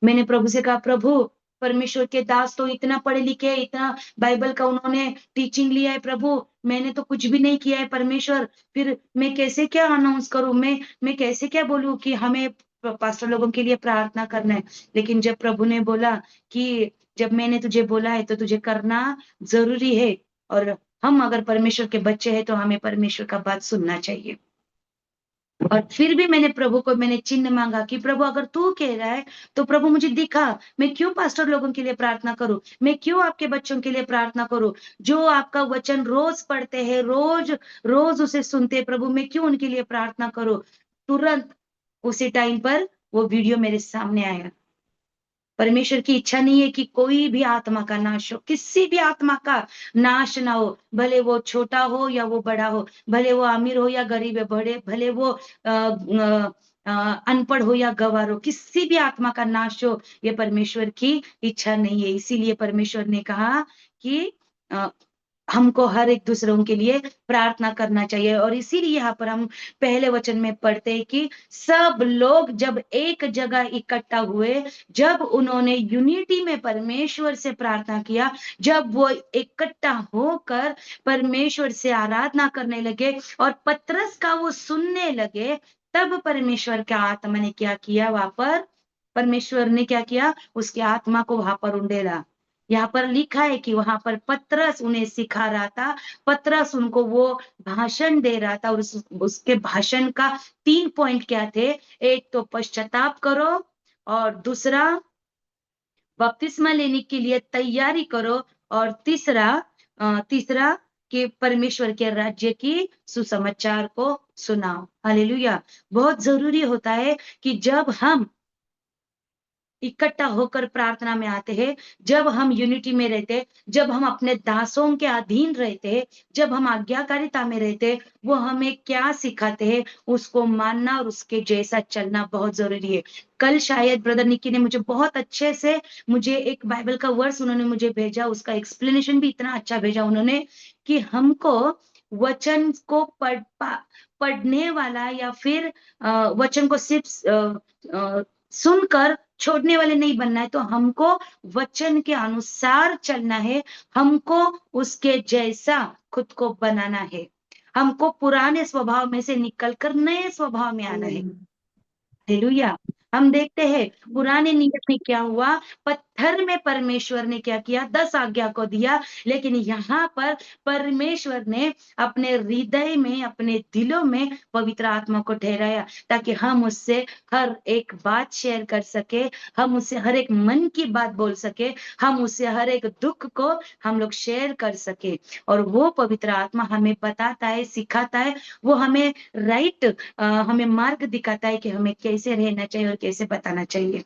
मैंने प्रभु से कहा, प्रभु परमेश्वर के दास तो इतना पढ़े लिखे हैं, इतना बाइबल का उन्होंने टीचिंग लिया है, प्रभु मैंने तो कुछ भी नहीं किया है परमेश्वर, फिर मैं कैसे क्या अनाउंस करूं, मैं कैसे क्या बोलूं कि हमें पास्टर लोगों के लिए प्रार्थना करना है। लेकिन जब प्रभु ने बोला कि जब मैंने तुझे बोला है तो तुझे करना जरूरी है, और हम अगर परमेश्वर के बच्चे हैं तो हमें परमेश्वर का बात सुनना चाहिए। और फिर भी मैंने चिन्ह मांगा कि प्रभु अगर तू कह रहा है तो प्रभु मुझे दिखा, मैं क्यों पास्टर लोगों के लिए प्रार्थना करूं, मैं क्यों आपके बच्चों के लिए प्रार्थना करूं, जो आपका वचन रोज पढ़ते हैं, रोज रोज उसे सुनते हैं, प्रभु मैं क्यों उनके लिए प्रार्थना करूं। तुरंत उसी टाइम पर वो वीडियो मेरे सामने आया। परमेश्वर की इच्छा नहीं है कि कोई भी आत्मा का नाश हो, किसी भी आत्मा का नाश ना हो, भले वो छोटा हो या वो बड़ा हो, भले वो अमीर हो या गरीब है, भले वो अनपढ़ हो या गंवार हो, किसी भी आत्मा का नाश हो, ये परमेश्वर की इच्छा नहीं है। इसीलिए परमेश्वर ने कहा कि अ, हमको हर एक दूसरों के लिए प्रार्थना करना चाहिए। और इसीलिए यहाँ पर हम पहले वचन में पढ़ते हैं कि सब लोग जब एक जगह इकट्ठा हुए, जब उन्होंने यूनिटी में परमेश्वर से प्रार्थना किया, जब वो इकट्ठा होकर परमेश्वर से आराधना करने लगे और पतरस का वो सुनने लगे, तब परमेश्वर का आत्मा ने क्या किया, वहां पर परमेश्वर ने क्या किया, उसकी आत्मा को वहां पर उंडेला। यहाँ पर लिखा है कि वहां पर पतरस उन्हें सिखा रहा था, पतरस उनको वो भाषण दे रहा था, और उसके भाषण का 3 पॉइंट क्या थे? एक तो पश्चाताप करो, और दूसरा बपतिस्मा लेने के लिए तैयारी करो, और तीसरा कि परमेश्वर के राज्य की सुसमाचार को सुनाओ। हालेलुया। बहुत जरूरी होता है कि जब हम इकट्ठा होकर प्रार्थना में आते हैं, जब हम यूनिटी में रहते हैं, जब हम अपने दासों के अधीन रहते हैं, जब हम आज्ञाकारिता में रहते हैं, वो हमें क्या सिखाते हैं उसको मानना और उसके जैसा चलना बहुत जरूरी है। कल शायद ब्रदर निक्की ने मुझे बहुत अच्छे से मुझे एक बाइबल का वर्स उन्होंने मुझे भेजा, उसका एक्सप्लेनेशन भी इतना अच्छा भेजा उन्होंने कि हमको वचन को पढ़ने वाला या फिर वचन को सिर्फ सुनकर छोड़ने वाले नहीं बनना है, तो हमको वचन के अनुसार चलना है, हमको उसके जैसा खुद को बनाना है, हमको पुराने स्वभाव में से निकलकर नए स्वभाव में आना है। हालेलुया। हम देखते हैं पुराने नियम में क्या हुआ, घर में परमेश्वर ने क्या किया, 10 आज्ञा को दिया, लेकिन यहाँ पर परमेश्वर ने अपने हृदय में, अपने दिलों में पवित्र आत्मा को ठहराया, ताकि हम उससे हर एक बात शेयर कर सके, हम उससे हर एक मन की बात बोल सके, हम उससे हर एक दुख को हम लोग शेयर कर सके। और वो पवित्र आत्मा हमें बताता है, सिखाता है, वो हमें हमें मार्ग दिखाता है कि हमें कैसे रहना चाहिए और कैसे बताना चाहिए।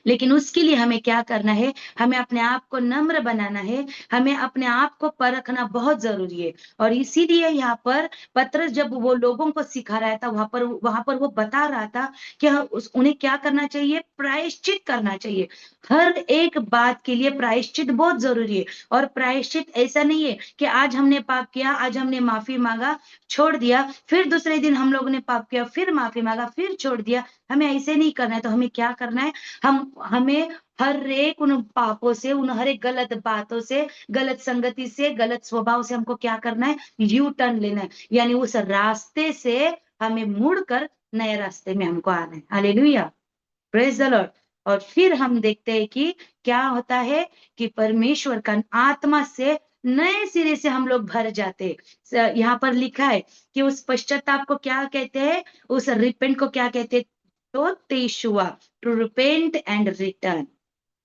लेकिन उसके लिए हमें क्या करना है, हमें अपने आप को नम्र बनाना है, हमें अपने आप को परखना बहुत ज़रूरी है। और इसीलिए यहाँ पर पतरस जब वो लोगों को सिखा रहा था, वहाँ पर वो बता रहा था कि उन्हें क्या करना चाहिए, प्रायश्चित करना चाहिए। हर एक बात के लिए प्रायश्चित बहुत ज़रूरी है। और प्रायश्चित ऐसा नहीं है कि आज हमने पाप किया, आज हमने माफ़ी माँगा, छोड़ दिया, फिर दूसरे दिन हम लोगों ने पाप किया, फिर माफ़ी माँगा, फिर छोड़ दिया। हमें ऐसे नहीं करना है। तो हमें क्या करना है, हमें हर एक उन पापों से, उन हर एक गलत बातों से, गलत संगति से, गलत स्वभाव से हमको क्या करना है, यू टर्न लेना है। यानी उस रास्ते से हमें मुड़कर नए रास्ते में हमको आना है। Hallelujah, praise the Lord. और फिर हम देखते हैं कि क्या होता है कि परमेश्वर का आत्मा से नए सिरे से हम लोग भर जाते हैं। यहाँ पर लिखा है कि उस पश्चाताप को क्या कहते हैं, उस रिपेंट को क्या कहते हैं, तो तेशुआ, टू रिपेंट एंड रिटर्न,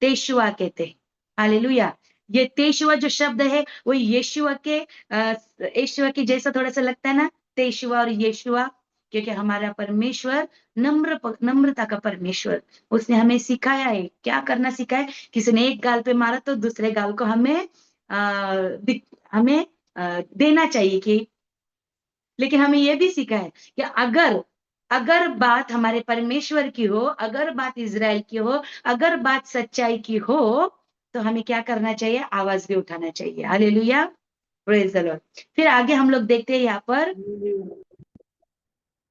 तेशुआ कहते हैं। हालेलुया। ये तेशुआ जो शब्द है वो यीशुआ के जैसा थोड़ा सा लगता है ना, तेशुआ और यीशुआ, क्योंकि हमारा परमेश्वर नम्रता का परमेश्वर, उसने हमें सिखाया है, क्या करना सिखाया है। किसी ने एक गाल पे मारा तो दूसरे गाल को हमें देना चाहिए कि, लेकिन हमें ये भी सीखा है कि अगर अगर बात हमारे परमेश्वर की हो, अगर बात इज़राइल की हो, अगर बात सच्चाई की हो, तो हमें क्या करना चाहिए, आवाज भी उठाना चाहिए। Hallelujah, praise the Lord. फिर आगे हम लोग देखते हैं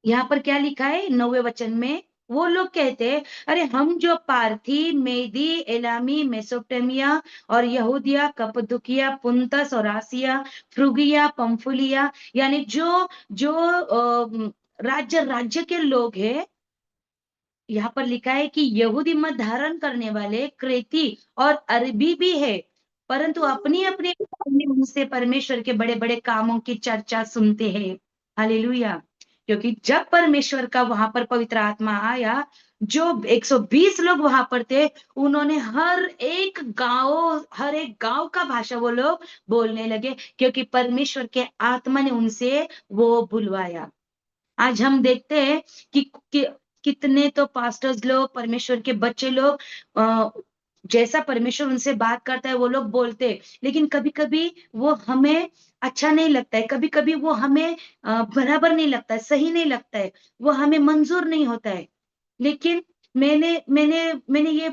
यहाँ पर क्या लिखा है 9वें वचन में, वो लोग कहते हैं, अरे हम जो पार्थी, मेदी, एलामी, मेसोपोटामिया और यहूदिया, कप्पदूकिया, पुंतस और आसिया, फ्रुगिया, पंफुलिया, यानी जो जो राज्य राज्य के लोग हैं, यहाँ पर लिखा है कि यहूदी मत धारण करने वाले क्रेती और अरबी भी है, परंतु अपनी अपनी उनसे परमेश्वर के बड़े बड़े कामों की चर्चा सुनते हैं। हालेलुया। क्योंकि जब परमेश्वर का वहां पर पवित्र आत्मा आया, जो 120 लोग वहां पर थे, उन्होंने हर एक गांव का भाषा वो लोग बोलने लगे, क्योंकि परमेश्वर के आत्मा ने उनसे वो बुलवाया। आज हम देखते हैं कि कितने तो पास्टर्स लोग, परमेश्वर के बच्चे लोग, जैसा परमेश्वर उनसे बात करता है वो लोग बोलते हैं, लेकिन कभी-कभी वो हमें अच्छा नहीं लगता है, कभी-कभी वो हमें बराबर नहीं लगता है, सही नहीं लगता है, वो हमें मंजूर नहीं होता है। लेकिन मैंने मैंने मैंने ये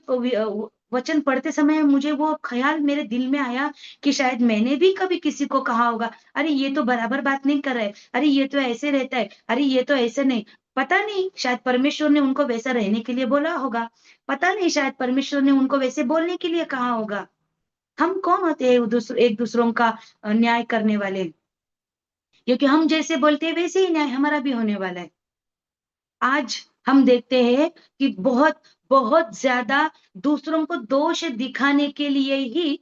वचन पढ़ते समय मुझे वो ख़्याल मेरे दिल में आया कि शायद मैंने भी कभी किसी को कहा होगा, अरे ये तो बराबर बात नहीं कर रहा है, अरे ये तो ऐसे रहता है, अरे ये तो ऐसे नहीं। पता नहीं, शायद परमेश्वर ने उनको वैसा रहने के लिए बोला होगा, पता नहीं शायद परमेश्वर ने उनको वैसे बोलने के लिए कहा होगा। हम कौन होते हैं एक दूसरों का न्याय करने वाले? क्योंकि हम जैसे बोलते हैं वैसे ही न्याय हमारा भी होने वाला है। आज हम देखते हैं कि बहुत बहुत ज्यादा दूसरों को दोष दिखाने के लिए ही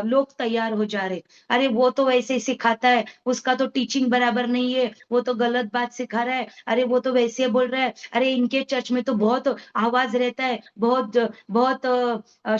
लोग तैयार हो जा रहे। अरे वो तो वैसे ही सिखाता है, उसका तो टीचिंग बराबर नहीं है, वो तो गलत बात सिखा रहा है, अरे वो तो वैसे बोल रहा है, अरे इनके चर्च में तो बहुत आवाज रहता है, बहुत बहुत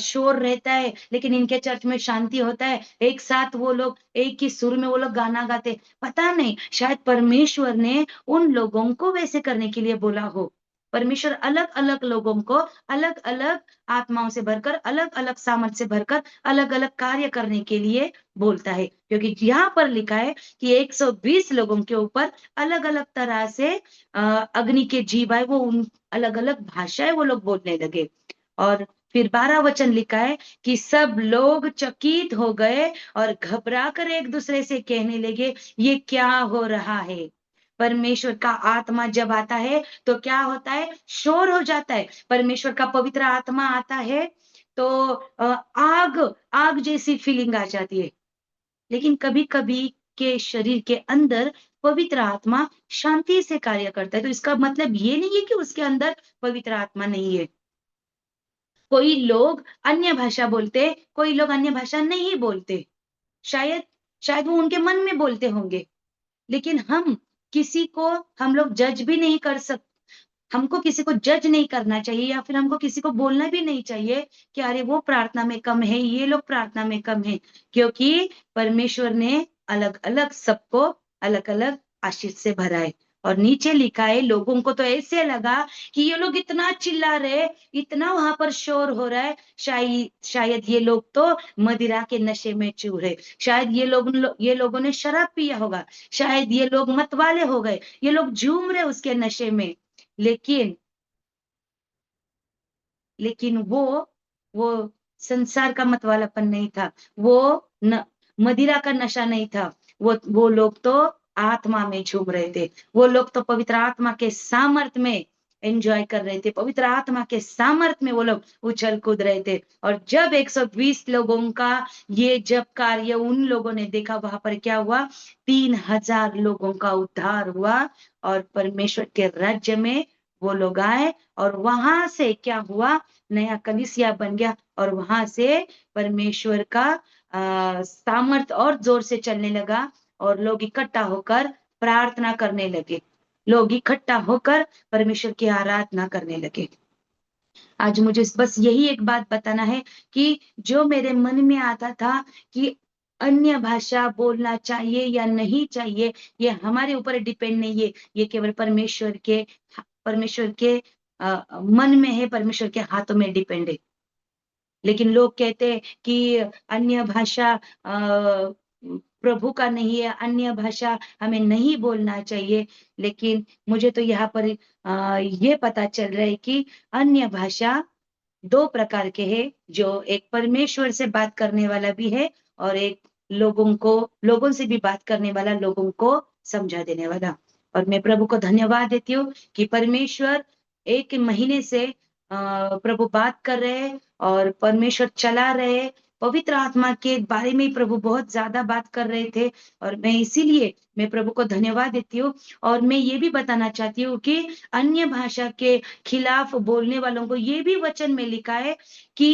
शोर रहता है, लेकिन इनके चर्च में शांति होता है, एक साथ वो लोग एक ही सुर में वो लोग गाना गाते। पता नहीं, शायद परमेश्वर ने उन लोगों को वैसे करने के लिए बोला हो। परमेश्वर अलग-अलग लोगों को अलग-अलग आत्माओं से भरकर, अलग-अलग सामर्थ से भरकर, अलग-अलग कार्य करने के लिए बोलता है। क्योंकि यहाँ पर लिखा है कि 120 लोगों के ऊपर अलग-अलग तरह से अग्नि के जीव आए, वो उन अलग-अलग भाषाएँ वो लोग बोलने लगे। और फिर 12 वचन लिखा है कि सब लोग चकित हो गए और घबरा कर एक-दूसरे से कहने लगे, ये क्या हो रहा है? परमेश्वर का आत्मा जब आता है तो क्या होता है, शोर हो जाता है। परमेश्वर का पवित्र आत्मा आता है तो आग आग जैसी फीलिंग आ जाती है। लेकिन कभी-कभी के शरीर के अंदर पवित्र आत्मा शांति से कार्य करता है, तो इसका मतलब ये नहीं है कि उसके अंदर पवित्र आत्मा नहीं है। कोई लोग अन्य भाषा बोलते, कोई लोग अन्य भाषा नहीं बोलते। शायद वो उनके मन में बोलते होंगे, लेकिन हम लोग जज भी नहीं कर सकते। हमको किसी को जज नहीं करना चाहिए, या फिर हमको किसी को बोलना भी नहीं चाहिए कि अरे वो प्रार्थना में कम है, ये लोग प्रार्थना में कम है, क्योंकि परमेश्वर ने अलग-अलग सबको अलग-अलग आशीष से भरा है। और नीचे लिखा है, लोगों को तो ऐसे लगा कि ये लोग इतना चिल्ला रहे, इतना वहां पर शोर हो रहा है, शायद ये लोग तो मदिरा के नशे में चूर है, शायद ये लोगों ने शराब पिया होगा, शायद ये लोग मतवाले हो गए, ये लोग झूम रहे उसके नशे में। लेकिन लेकिन वो संसार का मतवालापन नहीं था, वो न मदिरा का नशा नहीं था, वो लोग तो आत्मा में झूम रहे थे, वो लोग तो पवित्र आत्मा के सामर्थ में एन्जॉय कर रहे थे, पवित्र आत्मा के सामर्थ में वो लोग उछल कूद रहे थे। और जब 120 लोगों का ये जब कार्य उन लोगों ने देखा, वहां पर क्या हुआ, 3000 लोगों का उद्धार हुआ और परमेश्वर के राज्य में वो लोग आए। और वहां से क्या हुआ, नया कलीसिया बन गया, और वहां से परमेश्वर का सामर्थ और जोर से चलने लगा, और लोग इकट्ठा होकर प्रार्थना करने लगे, लोग इकट्ठा होकर परमेश्वर की आराधना करने लगे। आज मुझे बस यही एक बात बताना है कि जो मेरे मन में आता था कि अन्य भाषा बोलना चाहिए या नहीं चाहिए, ये हमारे ऊपर डिपेंड नहीं है, ये केवल परमेश्वर के मन में है, परमेश्वर के हाथों में डिपेंड है। लेकिन लोग कहते हैं कि अन्य भाषा प्रभु का नहीं है, अन्य भाषा हमें नहीं बोलना चाहिए। लेकिन मुझे तो यहाँ पर ये पता चल रहा है कि अन्य भाषा 2 प्रकार के हैं, जो एक परमेश्वर से बात करने वाला भी है, और एक लोगों से भी बात करने वाला, लोगों को समझा देने वाला। और मैं प्रभु को धन्यवाद देती हूँ कि परमेश्वर 1 महीने से प्रभु बात कर रहे हैं और परमेश्वर चला रहे हैं। पवित्र आत्मा के बारे में ही प्रभु बहुत ज़्यादा बात कर रहे थे, और मैं प्रभु को धन्यवाद देती हूँ। और मैं ये भी बताना चाहती हूँ कि अन्य भाषा के खिलाफ बोलने वालों को ये भी वचन में लिखा है कि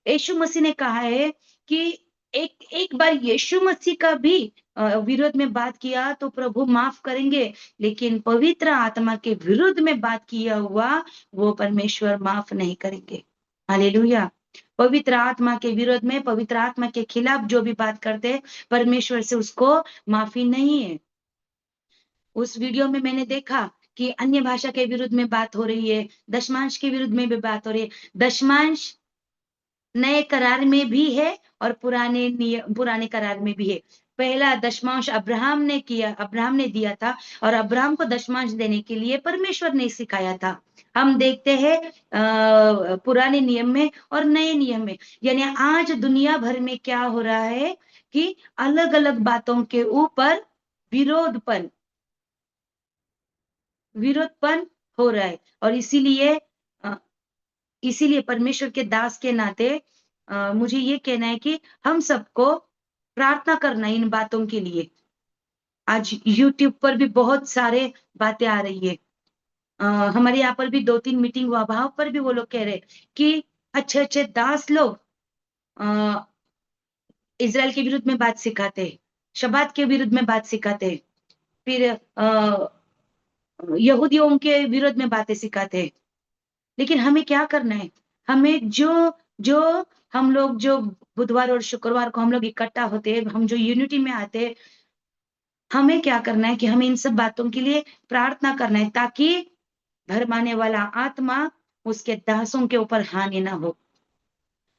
यीशु मसीह ने कहा है कि एक बार यीशु मसीह का भी विरोध में बात किया तो प्रभु माफ करेंगे, लेकिन पवित्र आत्मा के विरुद्ध में बात किया हुआ वो परमेश्वर माफ नहीं करेंगे। हालेलुया। पवित्र आत्मा के विरोध में, पवित्र आत्मा के खिलाफ जो भी बात करते हैं, परमेश्वर से उसको माफी नहीं है। उस वीडियो में मैंने देखा कि अन्य भाषा के विरुद्ध में बात हो रही है, दशमांश के विरुद्ध में भी बात हो रही है। दशमांश नए करार में भी है और पुराने करार में भी है। पहला दशमांश अब्राहम ने दिया था, और अब्राहम को दशमांश देने के लिए परमेश्वर ने सिखाया था। हम देखते हैं पुराने नियम में और नए नियम में, यानी आज दुनिया भर में क्या हो रहा है कि अलग-अलग बातों के ऊपर विरोधपन हो रहा है। और इसीलिए परमेश्वर के दास के नाते मुझे ये कहना है कि हम सबको प्रार्थना करना इन बातों के लिए। आज यूट्यूब पर भी बहुत सारे बातें आ रही है। हमारे यहाँ पर भी 2-3 मीटिंग हुआ, वहां पर भी वो लोग कह रहे कि अच्छे-अच्छे दास लोग इज़राइल के विरुद्ध में बात सिखाते हैं, शब्बात के विरुद्ध में बात सिखाते हैं, फिर यहूदियों के विरोध में बातें सिखाते हैं। लेकिन हमें क्या करना है? हमें हम लोग जो बुधवार और शुक्रवार को हम लोग इकट्ठा होते हैं, हम जो यूनिटी में आते हैं, हमें क्या करना है कि हमें इन सब बातों के लिए प्रार्थना करना है, ताकि भरमाने वाला आत्मा उसके दासों के ऊपर हानि ना हो।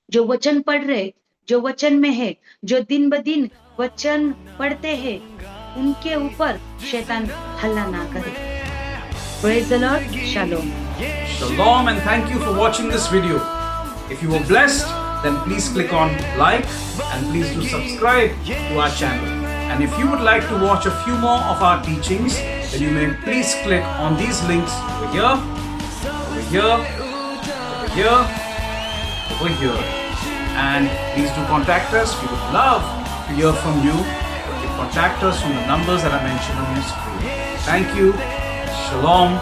जो वचन पढ़ रहे, जो वचन में है, जो दिन ब दिन वचन पढ़ते हैं, उनके ऊपर शैतान हल्ला ना करे। Praise the Lord. Shalom. Shalom, and thank you for watching this video. If you were blessed, then please click on like and please do subscribe to our channel. And if you would like to watch a few more of our teachings, then you may please click on these links over here, over here, over here, over here. And please do contact us. We would love to hear from you. You can contact us from the numbers that are mentioned on your screen. Thank you. Shalom.